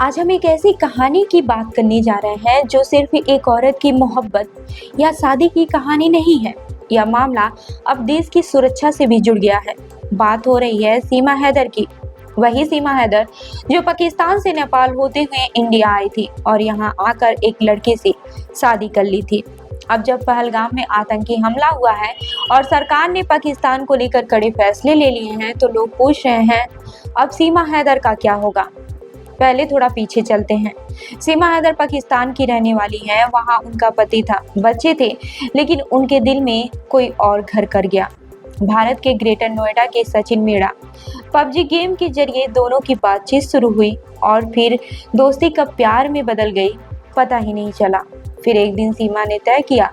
आज हम एक ऐसी कहानी की बात करने जा रहे हैं जो सिर्फ एक औरत की मोहब्बत या शादी की कहानी नहीं है। यह मामला अब देश की सुरक्षा से भी जुड़ गया है। बात हो रही है सीमा हैदर की। वही सीमा हैदर जो पाकिस्तान से नेपाल होते हुए इंडिया आई थी और यहाँ आकर एक लड़के से शादी कर ली थी। अब जब पहलगाम में आतंकी हमला हुआ है और सरकार ने पाकिस्तान को लेकर कड़े फैसले ले लिए हैं, तो लोग पूछ रहे हैं अब सीमा हैदर का क्या होगा। पहले थोड़ा पीछे चलते हैं। सीमा हैदर पाकिस्तान की रहने वाली है। वहाँ उनका पति था, बच्चे थे, लेकिन उनके दिल में कोई और घर कर गया। भारत के ग्रेटर नोएडा के सचिन मीणा। पबजी गेम के जरिए दोनों की बातचीत शुरू हुई और फिर दोस्ती कब प्यार में बदल गई पता ही नहीं चला। फिर एक दिन सीमा ने तय किया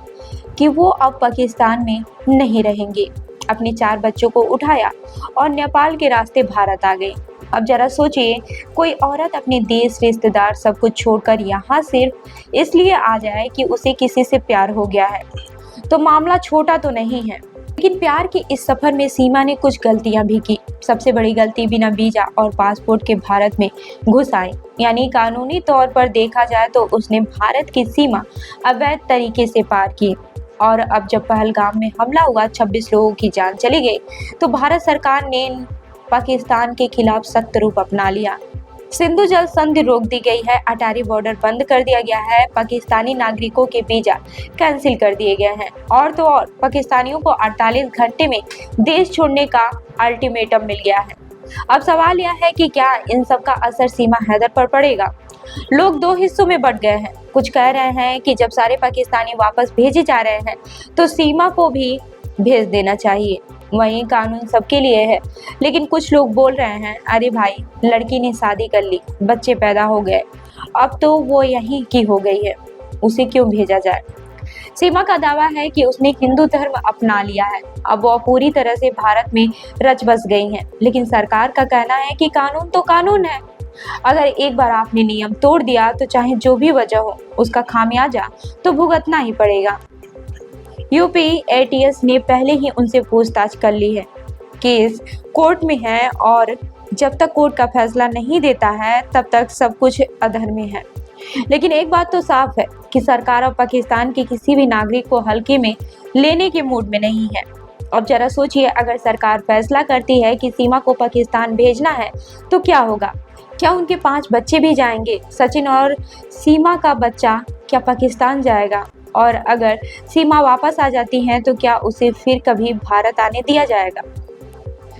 कि वो अब पाकिस्तान में नहीं रहेंगे। अपने 4 बच्चों को उठाया और नेपाल के रास्ते भारत आ गई। अब जरा सोचिए, कोई औरत अपने देश, रिश्तेदार सब कुछ छोड़कर यहाँ सिर्फ इसलिए आ जाए कि उसे किसी से प्यार हो गया है, तो मामला छोटा तो नहीं है। लेकिन प्यार के इस सफर में सीमा ने कुछ गलतियां भी की। सबसे बड़ी गलती, बिना वीजा और पासपोर्ट के भारत में घुस आई। यानी कानूनी तौर पर देखा जाए तो उसने भारत की सीमा अवैध तरीके से पार की। और अब जब पहलगाम में हमला हुआ, 26 लोगों की जान चली गई, तो भारत सरकार ने पाकिस्तान के खिलाफ सख्त रूप अपना लिया। सिंधु जल संधि रोक दी गई है, अटारी बॉर्डर बंद कर दिया गया है, पाकिस्तानी नागरिकों के वीजा कैंसिल कर दिए गए हैं, और तो और पाकिस्तानियों को 48 घंटे में देश छोड़ने का अल्टीमेटम मिल गया है। अब सवाल यह है कि क्या इन सब का असर सीमा हैदर पर पड़ेगा। लोग 2 हिस्सों में बंट गए हैं। कुछ कह रहे हैं कि जब सारे पाकिस्तानी वापस भेजे जा रहे हैं तो सीमा को भी भेज देना चाहिए, वही कानून सबके लिए है। लेकिन कुछ लोग बोल रहे हैं, अरे भाई, लड़की ने शादी कर ली, बच्चे पैदा हो गए, अब तो वो यहीं की हो गई है, उसे क्यों भेजा जाए। सीमा का दावा है कि उसने हिंदू धर्म अपना लिया है, अब वो पूरी तरह से भारत में रच बस गई हैं। लेकिन सरकार का कहना है कि कानून तो कानून है। अगर एक बार आपने नियम तोड़ दिया तो चाहे जो भी वजह हो, उसका खामियाजा तो भुगतना ही पड़ेगा। यूपी एटीएस ने पहले ही उनसे पूछताछ कर ली है। केस कोर्ट में है और जब तक कोर्ट का फैसला नहीं देता है तब तक सब कुछ अधर में है। लेकिन एक बात तो साफ है कि सरकार अब पाकिस्तान के किसी भी नागरिक को हल्के में लेने के मूड में नहीं है। अब जरा सोचिए, अगर सरकार फैसला करती है कि सीमा को पाकिस्तान भेजना है तो क्या होगा। क्या उनके 5 बच्चे भी जाएंगे? सचिन और सीमा का बच्चा क्या पाकिस्तान जाएगा? और अगर सीमा वापस आ जाती है तो क्या उसे फिर कभी भारत आने दिया जाएगा?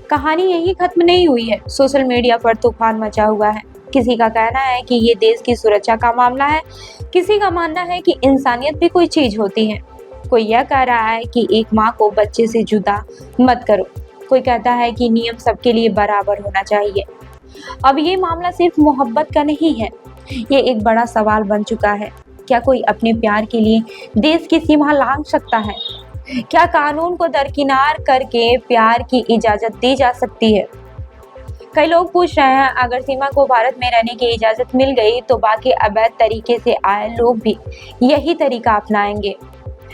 कहानी यही खत्म नहीं हुई है। सोशल मीडिया पर तूफान मचा हुआ है। किसी का कहना है कि ये देश की सुरक्षा का मामला है, किसी का मानना है कि इंसानियत भी कोई चीज होती है। कोई यह कह रहा है कि एक माँ को बच्चे से जुदा मत करो, कोई कहता है कि नियम सबके लिए बराबर होना चाहिए। अब ये मामला सिर्फ मोहब्बत का नहीं है, ये एक बड़ा सवाल बन चुका है। क्या कोई अपने प्यार के लिए देश की सीमा लांघ सकता है? क्या कानून को दरकिनार करके प्यार की इजाजत दी जा सकती है? कई लोग पूछ रहे हैं, अगर सीमा को भारत में रहने की इजाजत मिल गई तो बाकी अवैध तरीके से आए लोग भी यही तरीका अपनाएंगे,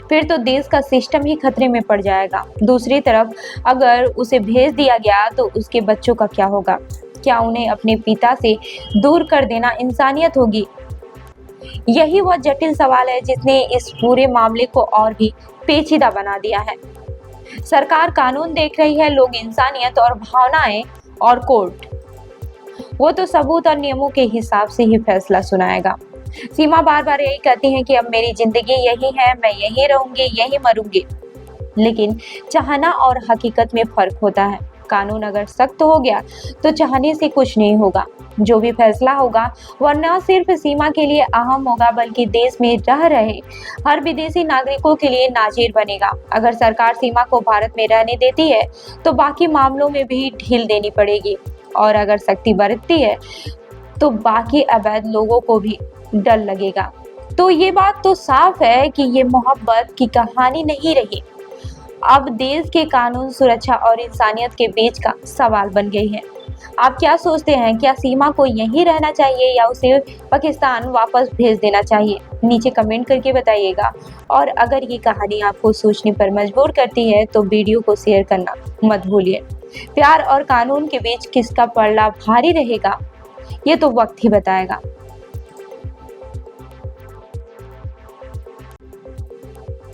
फिर तो देश का सिस्टम ही खतरे में पड़ जाएगा। दूसरी तरफ अगर उसे भेज दिया गया तो उसके बच्चों का क्या होगा? क्या उन्हें अपने पिता से दूर कर देना इंसानियत होगी? यही वह जटिल सवाल है जिसने इस पूरे मामले को और भी पेचीदा बना दिया है। सरकार कानून देख रही है, लोग इंसानियत और भावनाएं, और कोर्ट वो तो सबूत और नियमों के हिसाब से ही फैसला सुनाएगा। सीमा बार बार यही कहती है कि अब मेरी जिंदगी यही है, मैं यही रहूंगी, यही मरूंगी। लेकिन चाहना और हकीकत में फर्क होता है। कानून अगर सख्त हो गया तो चाहने से कुछ नहीं होगा। जो भी फैसला होगा वह न सिर्फ सीमा के लिए अहम होगा बल्कि देश में रह रहे हर विदेशी नागरिकों के लिए नाजीर बनेगा। अगर सरकार सीमा को भारत में रहने देती है तो बाकी मामलों में भी ढील देनी पड़ेगी, और अगर सख्ती बरतती है तो बाकी अवैध लोगों को भी डर लगेगा। तो ये बात तो साफ है कि ये मोहब्बत की कहानी नहीं रही, अब देश के कानून, सुरक्षा और इंसानियत के बीच का सवाल बन गई है। आप क्या सोचते हैं, क्या सीमा को यहीं रहना चाहिए या उसे पाकिस्तान वापस भेज देना चाहिए? नीचे कमेंट करके बताइएगा। और अगर ये कहानी आपको सोचने पर मजबूर करती है तो वीडियो को शेयर करना मत भूलिए। प्यार और कानून के बीच किसका पलड़ा भारी रहेगा, ये तो वक्त ही बताएगा।